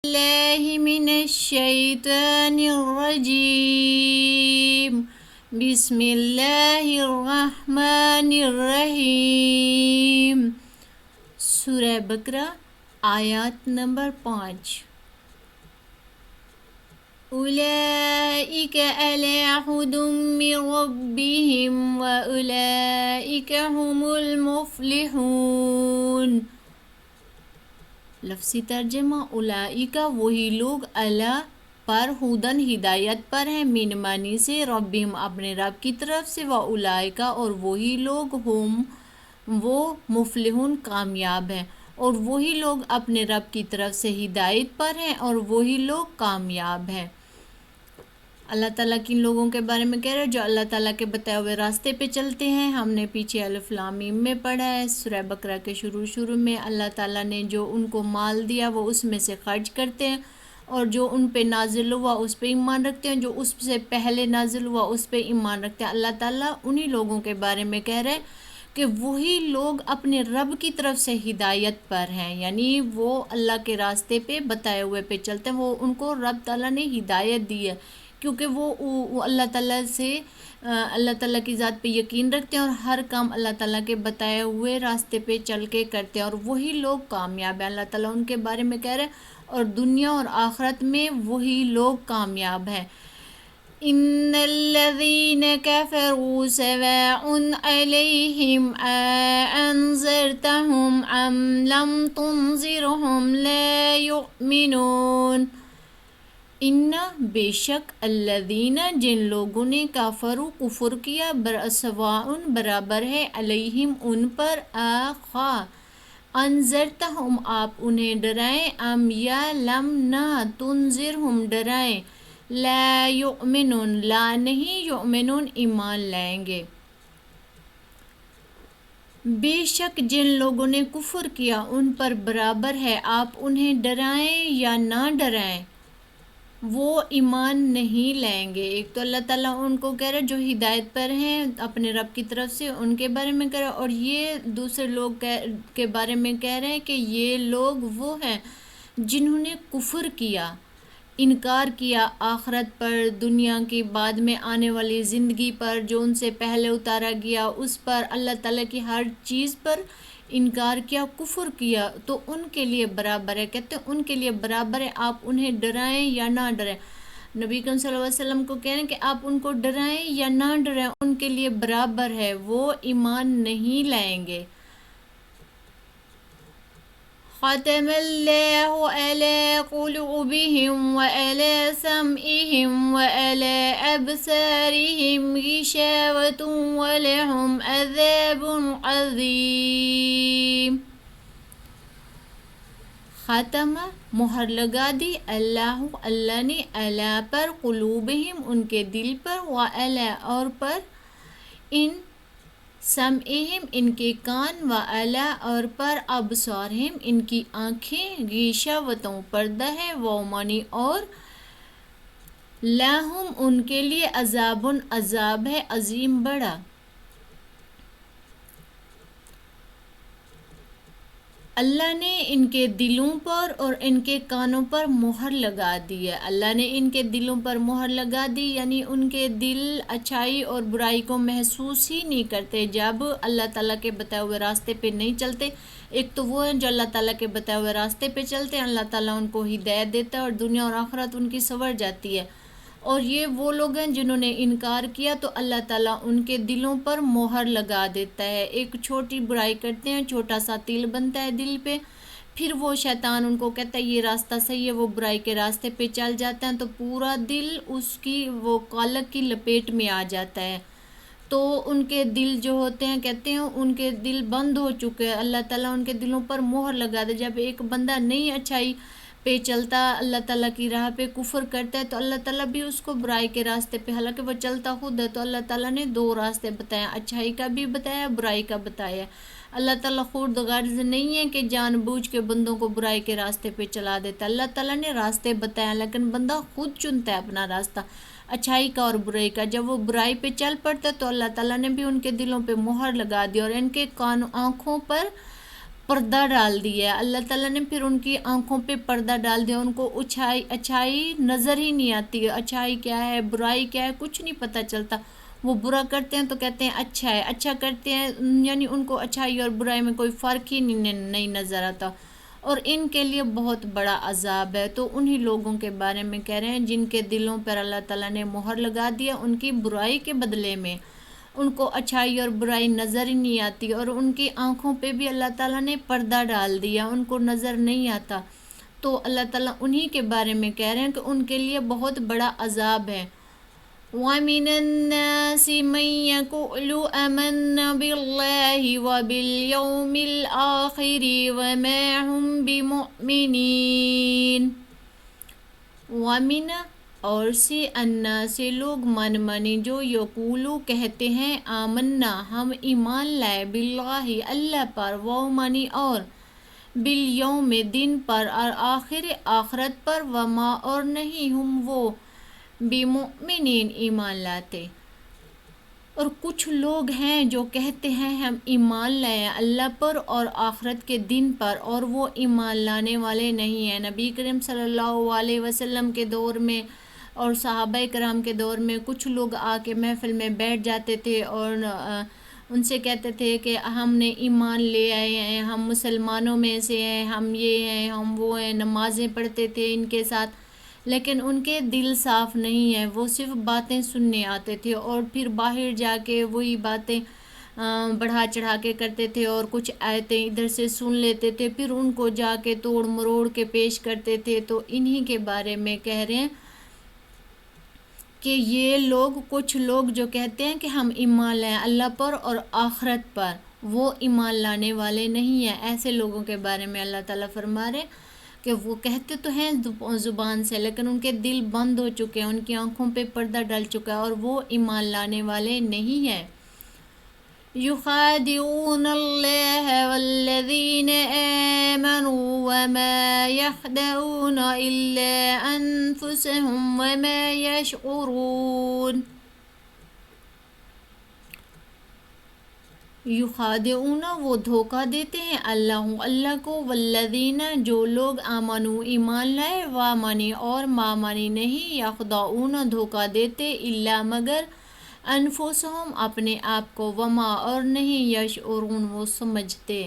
الله من الشيطان الرجيم بسم الله الرحمن الرحیم۔ سورہ بقرہ آیات نمبر 5۔ اولئک علی ھدی من ربہم واولئک ھم المفلحون۔ لفظی ترجمہ، اولئک وہی لوگ علی پر ہدن ہدایت پر ہیں، من معنی سے ربہم اپنے رب کی طرف سے، واولئک اور وہی لوگ ہم وہ مفلحون کامیاب ہیں، اور وہی لوگ اپنے رب کی طرف سے ہدایت پر ہیں اور وہی لوگ کامیاب ہیں۔ اللہ تعالیٰ کن لوگوں کے بارے میں کہہ رہے ہیں؟ جو اللہ تعالیٰ کے بتائے ہوئے راستے پہ چلتے ہیں۔ ہم نے پیچھے الف لام میم میں پڑھا ہے، سورہ بقرہ کے شروع میں اللہ تعالیٰ نے جو ان کو مال دیا وہ اس میں سے خرچ کرتے ہیں، اور جو ان پہ نازل ہوا اس پہ ایمان رکھتے ہیں، جو اس سے پہلے نازل ہوا اس پہ ایمان رکھتے ہیں۔ اللہ تعالیٰ انہی لوگوں کے بارے میں کہہ رہے ہیں کہ وہی لوگ اپنے رب کی طرف سے ہدایت پر ہیں، یعنی وہ اللہ کے راستے پہ بتائے ہوئے پہ چلتے ہیں، وہ ان کو رب تعالیٰ نے ہدایت دی ہے، کیونکہ وہ اللہ تعالیٰ کی ذات پہ یقین رکھتے ہیں اور ہر کام اللہ تعالیٰ کے بتائے ہوئے راستے پہ چل کے کرتے ہیں، اور وہی لوگ کامیاب ہیں۔ اللہ تعالیٰ ان کے بارے میں کہہ رہے ہیں، اور دنیا اور آخرت میں وہی لوگ کامیاب ہیں۔ ان الذین کفروا سواء علیہم انذرتہم ام لم تنذرہم لا یؤمنون۔ ان بے شک الذین جن لوگوں نے کفروا کفر کیا، سواء برابر ہے، علیہم ان پر، خواہ انذرتہم آپ انہیں ڈرائیں، ام یا لم نہ تنذرہم ڈرائیں، لا یؤمنون لا نہیں یؤمنون ایمان لائیں گے۔ بے شک جن لوگوں نے کفر کیا ان پر برابر ہے، آپ انہیں ڈرائیں یا نہ ڈرائیں، وہ ایمان نہیں لائیں گے۔ ایک تو اللہ تعالیٰ ان کو کہہ رہے جو ہدایت پر ہیں اپنے رب کی طرف سے، ان کے بارے میں کہہ رہے، اور یہ دوسرے لوگ کے بارے میں کہہ رہے ہیں کہ یہ لوگ وہ ہیں جنہوں نے کفر کیا، انکار کیا آخرت پر، دنیا کی بعد میں آنے والی زندگی پر، جو ان سے پہلے اتارا گیا اس پر، اللہ تعالیٰ کی ہر چیز پر انکار کیا، کفر کیا، تو ان کے لیے برابر ہے، کہتے ہیں ان کے لیے برابر ہے، آپ انہیں ڈرائیں یا نہ ڈرائیں۔ نبی کریم صلی اللہ علیہ وسلم کو کہہ رہے ہیں کہ آپ ان کو ڈرائیں یا نہ ڈرائیں، ان کے لیے برابر ہے، وہ ایمان نہیں لائیں گے۔ ختم اللہ علی قلوبہم وعلی سمعہم وعلی ابصارہم غشاوۃ ولہم عذاب عظیم۔ ختم مہر لگا دی، اللہ نے، علی پر، قلوبہم ان کے دل پر، وعلی اور پر، ان سمعہم ان کے کان، وعلی اور پر، ابصارہم ان کی آنکھیں، غشاوۃ پردہ ہے، ومانی اور، لہم ان کے لیے، عذاب عذاب ہے، عظیم بڑا۔ اللہ نے ان کے دلوں پر اور ان کے کانوں پر مہر لگا دی ہے۔ اللہ نے ان کے دلوں پر مہر لگا دی، یعنی ان کے دل اچھائی اور برائی کو محسوس ہی نہیں کرتے جب اللہ تعالیٰ کے بتائے ہوئے راستے پہ نہیں چلتے۔ ایک تو وہ ہیں جو اللہ تعالیٰ کے بتائے ہوئے راستے پہ چلتے ہیں، اللہ تعالیٰ ان کو ہدایت دیتا ہے اور دنیا اور آخرت ان کی سنور جاتی ہے، اور یہ وہ لوگ ہیں جنہوں نے انکار کیا تو اللہ تعالیٰ ان کے دلوں پر مہر لگا دیتا ہے۔ ایک چھوٹی برائی کرتے ہیں، چھوٹا سا تیل بنتا ہے دل پہ، پھر وہ شیطان ان کو کہتا ہے یہ راستہ صحیح ہے، وہ برائی کے راستے پہ چل جاتا ہے تو پورا دل اس کی وہ قالق کی لپیٹ میں آ جاتا ہے، تو ان کے دل جو ہوتے ہیں، کہتے ہیں ان کے دل بند ہو چکے ہیں، اللہ تعالیٰ ان کے دلوں پر مہر لگا دے۔ جب ایک بندہ نہیں اچھائی پہ چلتا، اللہ تعالیٰ کی راہ پہ کفر کرتا ہے تو اللہ تعالیٰ بھی اس کو برائی کے راستے پہ، حالانکہ وہ چلتا خود ہے، تو اللہ تعالیٰ نے دو راستے بتایا، اچھائی کا بھی بتایا، برائی کا بتایا۔ اللہ تعالیٰ خود غرض نہیں ہے کہ جان بوجھ کے بندوں کو برائی کے راستے پہ چلا دیتا، اللہ تعالیٰ نے راستے بتایا، لیکن بندہ خود چنتا ہے اپنا راستہ اچھائی کا اور برائی کا۔ جب وہ برائی پہ چل پڑتا ہے تو اللہ تعالیٰ نے بھی ان کے دلوں پہ مہر لگا دی، اور ان کے آنکھوں پر پردہ ڈال دیا ہے، اللہ تعالیٰ نے پھر ان کی آنکھوں پہ پردہ ڈال دیا، ان کو اچھائی نظر ہی نہیں آتی، اچھائی کیا ہے برائی کیا ہے کچھ نہیں پتہ چلتا۔ وہ برا کرتے ہیں تو کہتے ہیں اچھا ہے، اچھا کرتے ہیں یعنی ان کو اچھائی اور برائی میں کوئی فرق ہی نہیں نظر آتا، اور ان کے لیے بہت بڑا عذاب ہے۔ تو انہی لوگوں کے بارے میں کہہ رہے ہیں جن کے دلوں پر اللہ تعالیٰ نے مہر لگا دیا ان کی برائی کے بدلے میں، ان کو اچھائی اور برائی نظر ہی نہیں آتی، اور ان کی آنکھوں پہ بھی اللہ تعالیٰ نے پردہ ڈال دیا، ان کو نظر نہیں آتا۔ تو اللہ تعالیٰ انہی کے بارے میں کہہ رہے ہیں کہ ان کے لیے بہت بڑا عذاب ہے۔ وَمِنَ النَّاسِ مَن يَقُولُ آمَنَّا بِاللَّهِ وَبِالْيَوْمِ الْآخِرِ وَمَا هُمْ بِمُؤْمِنِينَ۔ وَمِنَ اور سے انا سے لوگ منی جو یقولو کہتے ہیں آمنا ہم ایمان لائے باللہ اللہ پر، وہ منی اور بالیوم دن پر، اور آخرت پر، وما اور نہیں ہم وہ بمؤمنین ایمان لاتے۔ اور کچھ لوگ ہیں جو کہتے ہیں ہم ایمان لائے اللہ پر اور آخرت کے دن پر، اور وہ ایمان لانے والے نہیں ہیں۔ نبی کریم صلی اللہ علیہ وسلم کے دور میں اور صحابہ کرام کے دور میں کچھ لوگ آ کے محفل میں بیٹھ جاتے تھے اور ان سے کہتے تھے کہ ہم نے ایمان لے آئے ہیں، ہم مسلمانوں میں سے ہیں، ہم یہ ہیں، ہم وہ ہیں، نمازیں پڑھتے تھے ان کے ساتھ، لیکن ان کے دل صاف نہیں ہے، وہ صرف باتیں سننے آتے تھے اور پھر باہر جا کے وہی باتیں بڑھا چڑھا کے کرتے تھے، اور کچھ آیتیں ادھر سے سن لیتے تھے پھر ان کو جا کے توڑ مروڑ کے پیش کرتے تھے۔ تو انہی کے بارے میں کہہ رہے ہیں کہ یہ لوگ کچھ لوگ جو کہتے ہیں کہ ہم ایمان لائیں اللہ پر اور آخرت پر، وہ ایمان لانے والے نہیں ہیں۔ ایسے لوگوں کے بارے میں اللہ تعالیٰ فرما رہے کہ وہ کہتے تو ہیں زبان سے لیکن ان کے دل بند ہو چکے ہیں، ان کی آنکھوں پہ پردہ ڈل چکا ہے اور وہ ایمان لانے والے نہیں ہیں۔ يخادعون الله والذين آمنوا وما يخدعون إلا أنفسهم وما يشعرون۔ یخادعون وہ دھوکہ دیتے ہیں اللہ کو، والذین جو لوگ آمنو ایمان لائے، وامنی اور مامنی نہیں، یخدعون دھوکہ دیتے، الا مگر، انفسہم اپنے آپ کو، وما اور نہیں، یشعرون وہ سمجھتے،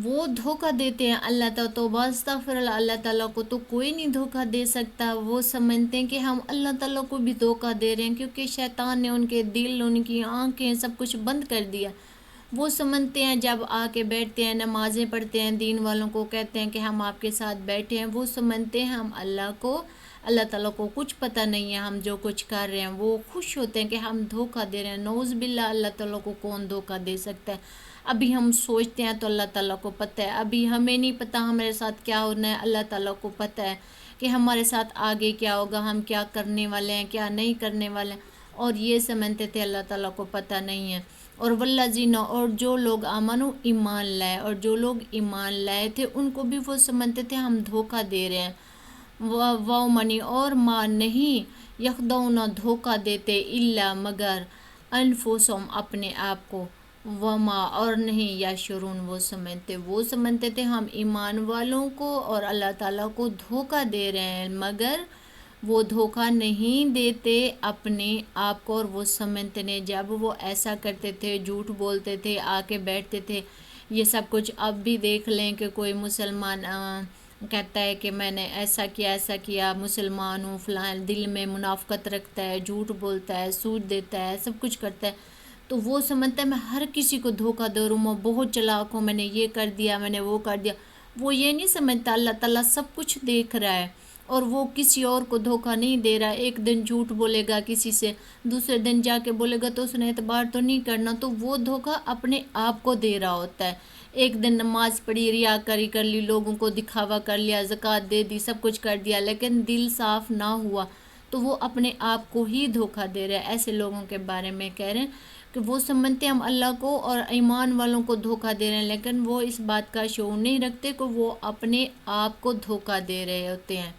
وہ دھوکہ دیتے ہیں اللہ تعالیٰ۔ تو استغفر اللہ، اللہ تعالیٰ کو تو کوئی نہیں دھوکہ دے سکتا، وہ سمجھتے ہیں کہ ہم اللہ تعالیٰ کو بھی دھوکہ دے رہے ہیں کیونکہ شیطان نے ان کے دل، ان کی آنکھیں سب کچھ بند کر دیا۔ وہ سمجھتے ہیں جب آ کے بیٹھتے ہیں نمازیں پڑھتے ہیں، دین والوں کو کہتے ہیں کہ ہم آپ کے ساتھ بیٹھے ہیں، وہ سمجھتے ہیں ہم اللہ تعالیٰ کو کچھ پتہ نہیں ہے ہم جو کچھ کر رہے ہیں، وہ خوش ہوتے ہیں کہ ہم دھوکہ دے رہے ہیں۔ نعوذ باللہ، اللہ تعالیٰ کو کون دھوکہ دے سکتا ہے؟ ابھی ہم سوچتے ہیں تو اللہ تعالیٰ کو پتہ ہے، ابھی ہمیں نہیں پتہ ہمارے ساتھ کیا ہونا ہے، اللہ تعالیٰ کو پتہ ہے کہ ہمارے ساتھ آگے کیا ہوگا، ہم کیا کرنے والے ہیں کیا نہیں کرنے والے ہیں، اور یہ سمجھتے تھے اللہ تعالیٰ کو پتہ نہیں ہے۔ اور والذین اور جو لوگ آمنو ایمان لائے، اور جو لوگ ایمان لائے تھے ان کو بھی وہ سمجھتے تھے ہم دھوکہ دے رہے ہیں، وہ منی اور ماں نہیں، یخدعون دھوکہ دیتے، الا مگر، انفسہم اپنے آپ کو، وما اور نہیں، یشعرون وہ سمجھتے تھے ہم ایمان والوں کو اور اللہ تعالیٰ کو دھوکہ دے رہے ہیں، مگر وہ دھوکہ نہیں دیتے اپنے آپ کو، اور وہ سمجھتے نہیں۔ جب وہ ایسا کرتے تھے، جھوٹ بولتے تھے، آ کے بیٹھتے تھے، یہ سب کچھ اب بھی دیکھ لیں کہ کوئی مسلمان کہتا ہے کہ میں نے ایسا کیا، مسلمان ہوں فلاں، دل میں منافقت رکھتا ہے، جھوٹ بولتا ہے، سود دیتا ہے، سب کچھ کرتا ہے، تو وہ سمجھتا ہے میں ہر کسی کو دھوکہ دے رہا ہوں، میں بہت چلاک ہوں، میں نے یہ کر دیا، میں نے وہ کر دیا۔ وہ یہ نہیں سمجھتا اللہ تعالیٰ سب کچھ دیکھ رہا ہے اور وہ کسی اور کو دھوکہ نہیں دے رہا ہے۔ ایک دن جھوٹ بولے گا کسی سے، دوسرے دن جا کے بولے گا تو اس نے اعتبار تو نہیں کرنا، تو وہ دھوکہ اپنے آپ کو دے رہا ہوتا ہے۔ ایک دن نماز پڑھی، ریاکاری کر لی، لوگوں کو دکھاوا کر لیا، زکوٰۃ دے دی، سب کچھ کر دیا، لیکن دل صاف نہ ہوا تو وہ اپنے آپ کو ہی دھوکہ دے رہا ہے۔ ایسے لوگوں کے بارے میں کہہ رہے ہیں کہ وہ سمجھتے ہیں ہم اللہ کو اور ایمان والوں کو دھوکہ دے رہے ہیں، لیکن وہ اس بات کا شعور نہیں رکھتے کہ وہ اپنے آپ کو دھوکہ دے رہے ہوتے ہیں،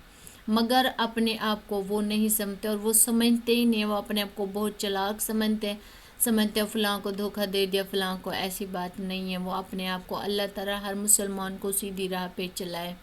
مگر اپنے آپ کو وہ نہیں سمجھتے، اور وہ سمجھتے ہی نہیں، وہ اپنے آپ کو بہت چلاک سمجھتے ہیں، سمجھتے ہیں فلاں کو دھوکہ دے دیا فلاں کو، ایسی بات نہیں ہے۔ وہ اپنے آپ کو اللہ تعالیٰ ہر مسلمان کو سیدھی راہ پہ چلائے۔